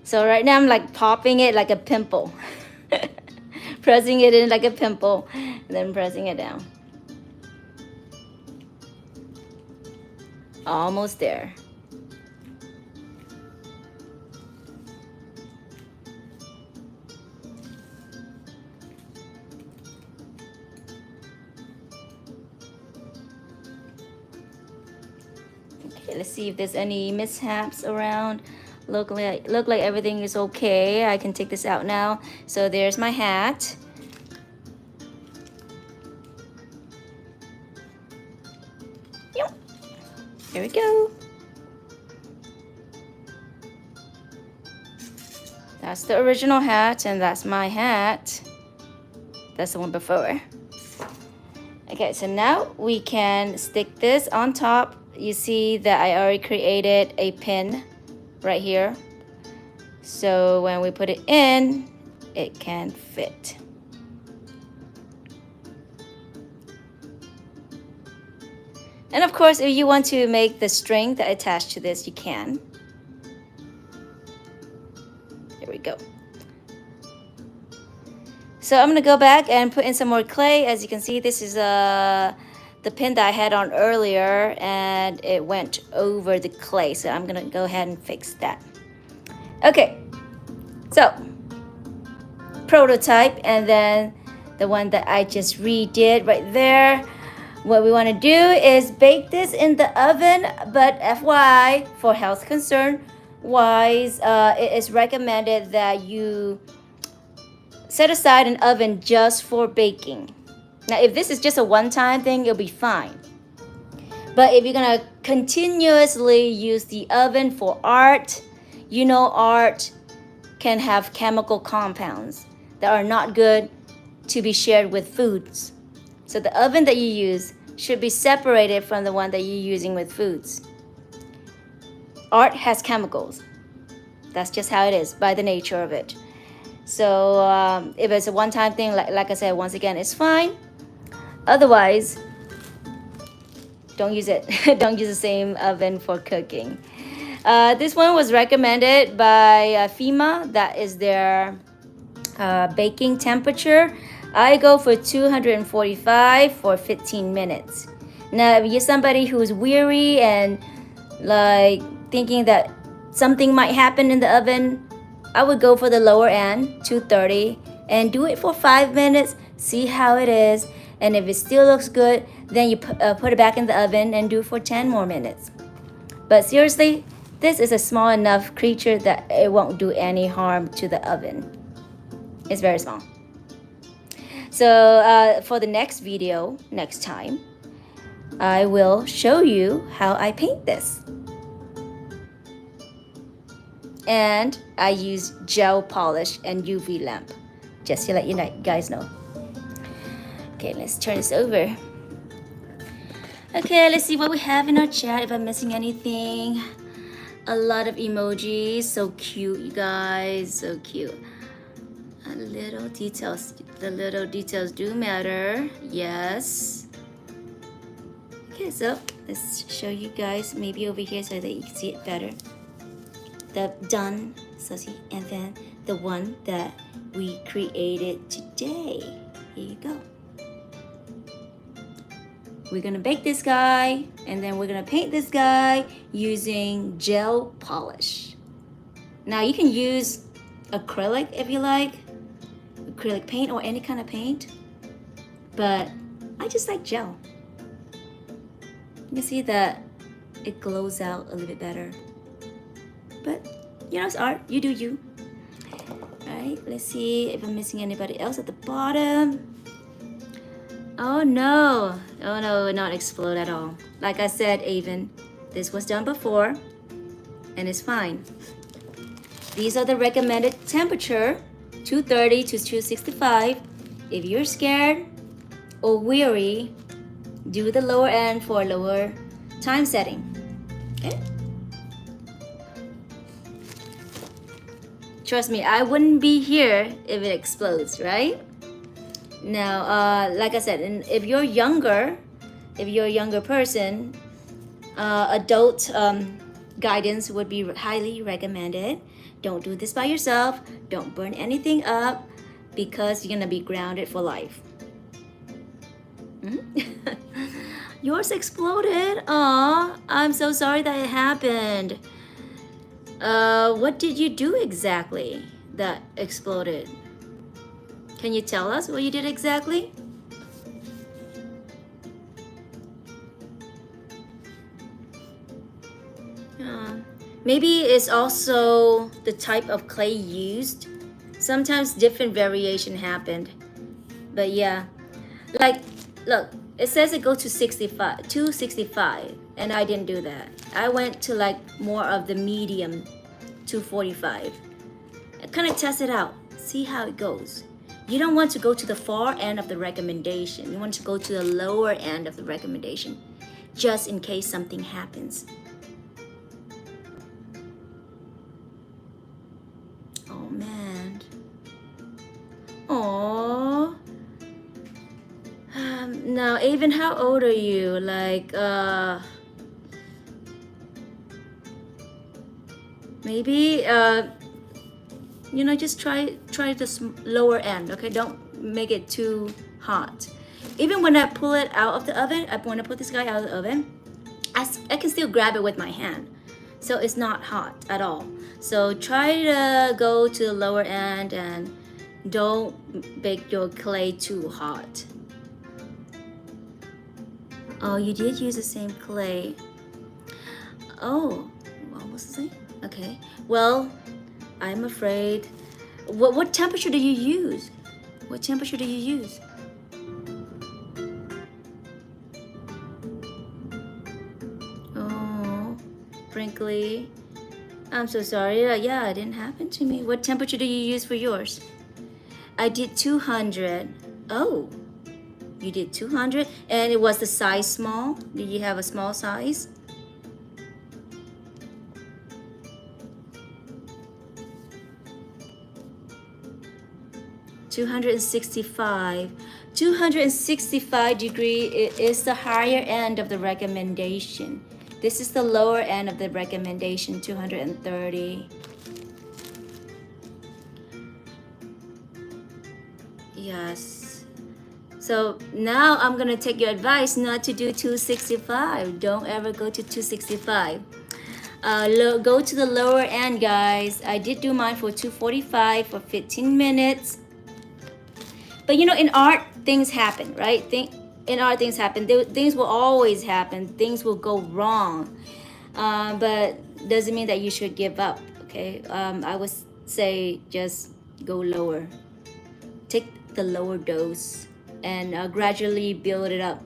A: So right now I'm like popping it like a pimple. Pressing it in like a pimple, and then pressing it down. Almost there. Okay, let's see if there's any mishaps around. Look like everything is okay. I can take this out now. So there's my hat. There we go. That's the original hat, and that's my hat. That's the one before. Okay, so now we can stick this on top. You see that I already created a pin right here. So when we put it in, it can fit. And of course, if you want to make the string that attached to this, you can. There we go. So I'm gonna go back and put in some more clay. As you can see, this is the pin that I had on earlier, and it went over the clay. So I'm gonna go ahead and fix that. Okay, so prototype, and then the one that I just redid right there. What we want to do is bake this in the oven, but FYI, for health concern wise, it is recommended that you set aside an oven just for baking. Now, if this is just a one-time thing, it'll be fine. But if you're gonna continuously use the oven for art, you know art can have chemical compounds that are not good to be shared with foods. So the oven that you use should be separated from the one that you're using with foods. Art has chemicals. That's just how it is by the nature of it. So if it's a one-time thing, like I said, once again, it's fine. Otherwise, don't use it. Don't use the same oven for cooking. This one was recommended by FEMA. That is their baking temperature. I go for 245 for 15 minutes. Now, if you're somebody who's weary and like thinking that something might happen in the oven, I would go for the lower end, 230, and do it for 5 minutes. See how it is. And if it still looks good, then you put it back in the oven and do it for 10 more minutes. But seriously, this is a small enough creature that it won't do any harm to the oven. It's very small. So for the next video, next time, I will show you how I paint this. And I use gel polish and UV lamp, just to let you guys know. Okay, let's turn this over. Okay, let's see what we have in our chat, if I'm missing anything. A lot of emojis, so cute, you guys, so cute. Little details, the little details do matter, yes. Okay, so let's show you guys maybe over here so that you can see it better. The done, so see, and then the one that we created today. Here you go. We're gonna bake this guy, and then we're gonna paint this guy using gel polish. Now you can use acrylic if you like, acrylic paint or any kind of paint, but I just like gel. You can see that it glows out a little bit better. But you know, it's art, you do you. Alright, let's see if I'm missing anybody else at the bottom. Oh no, it will not explode at all. Like I said, Avon, this was done before and it's fine. These are the recommended temperature, 230 to 265. If you're scared or weary, do the lower end for a lower time setting. Okay? Trust me, I wouldn't be here if it explodes, right? Now, like I said, and if you're younger, if you're a younger person, adult guidance would be highly recommended. Don't do this by yourself. Don't burn anything up because you're gonna be grounded for life. Yours exploded. Aw, I'm so sorry that it happened. What did you do exactly that exploded? Can you tell us what you did exactly? Maybe it's also the type of clay used. Sometimes different variation happened. But yeah, like, look, it says it goes to 265, and I didn't do that. I went to like more of the medium, 245. I kind of test it out, see how it goes. You don't want to go to the far end of the recommendation. You want to go to the lower end of the recommendation, just in case something happens. Oh man. Aww. Now, Avon, how old are you? Like, maybe, you know, just try the lower end, okay? Don't make it too hot. Even when I pull it out of the oven, when I put this guy out of the oven, I can still grab it with my hand. So it's not hot at all. So try to go to the lower end and don't bake your clay too hot. Oh, you did use the same clay. Oh, what was the same? Okay. Well, I'm afraid. What temperature do you use? What temperature do you use? Oh, Brinkley. I'm so sorry. Yeah, it didn't happen to me. What temperature do you use for yours? I did 200. Oh, you did 200, and it was the size small. Did you have a small size? (265). 265 degree is the higher end of the recommendation. This is the lower end of the recommendation, 230. Yes. So now I'm gonna take your advice not to do 265. Don't ever go to 265. Go to the lower end, guys. I did do mine for 245 for 15 minutes. But you know, in art, things happen, right? In art, things happen. Things will always happen. Things will go wrong. But doesn't mean that you should give up, okay? I would say just go lower. Take the lower dose and gradually build it up.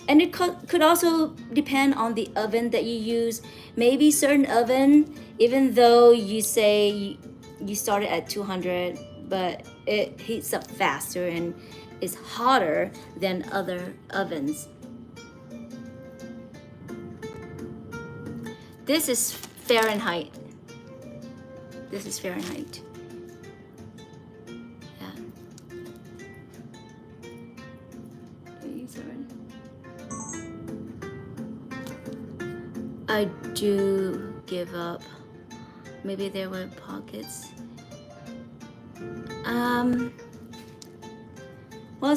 A: And it could also depend on the oven that you use. Maybe certain oven, even though you say you started at 200, but it heats up faster and is hotter than other ovens. This is Fahrenheit. This is Fahrenheit. Yeah. I do give up. Maybe there were pockets. Well,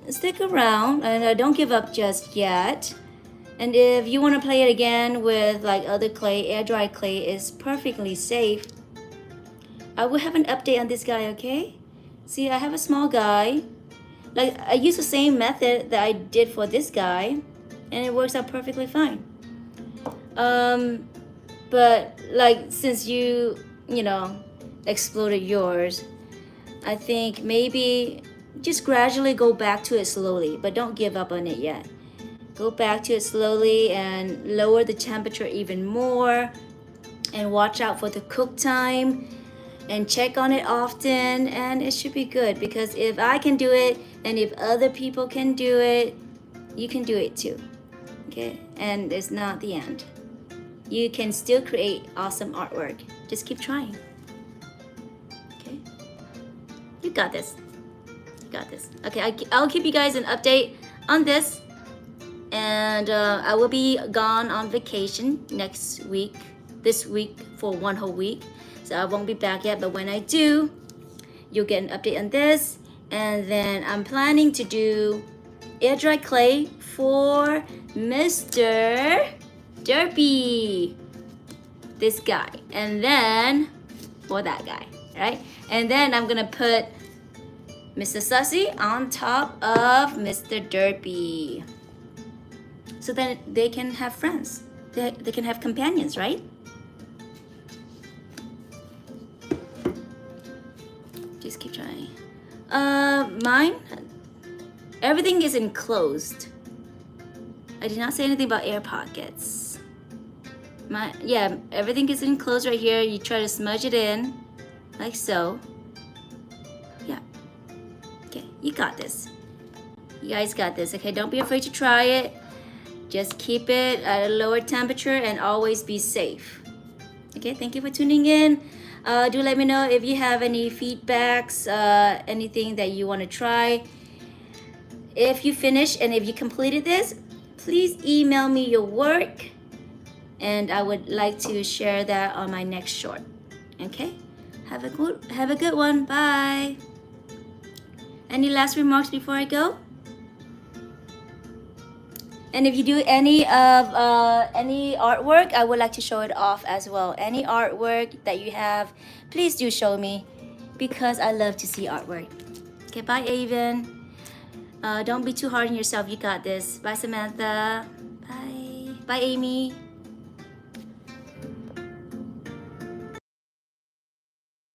A: stick around and don't give up just yet. And if you want to play it again with like other clay, air dry clay is perfectly safe. I will have an update on this guy, okay? See, I have a small guy. Like, I use the same method that I did for this guy, and it works out perfectly fine. But like, since you know, exploded yours, I think maybe just gradually go back to it slowly, but don't give up on it yet. Go back to it slowly and lower the temperature even more, and watch out for the cook time and check on it often, and it should be good. Because if I can do it and if other people can do it, you can do it too, okay? And it's not the end. You can still create awesome artwork. Just keep trying, okay? You got this. You got this. Okay, I'll keep you guys an update on this. And I will be gone on vacation this week for 1 whole week. So I won't be back yet, but when I do, you'll get an update on this. And then I'm planning to do air dry clay for Mr. Derpy, this guy, and then for that guy, right? And then I'm gonna put Mr. Sussy on top of Mr. Derpy, so then they can have friends. They can have companions, right? Just keep trying. Mine, everything is enclosed. I did not say anything about air pockets. Yeah, everything is enclosed right here. You try to smudge it in, like so. Yeah. Okay, you got this. You guys got this. Okay, don't be afraid to try it. Just keep it at a lower temperature and always be safe. Okay, thank you for tuning in. Do let me know if you have any feedbacks, anything that you want to try. If you finish and if you completed this, please email me your work, and I would like to share that on my next short. Okay, have a good one. Bye. Any last remarks before I go? And if you do any artwork, I would like to show it off as well. Any artwork that you have, please do show me, because I love to see artwork. Okay, bye Avon. Don't be too hard on yourself. You got this. Bye Samantha. Bye. Bye Amy.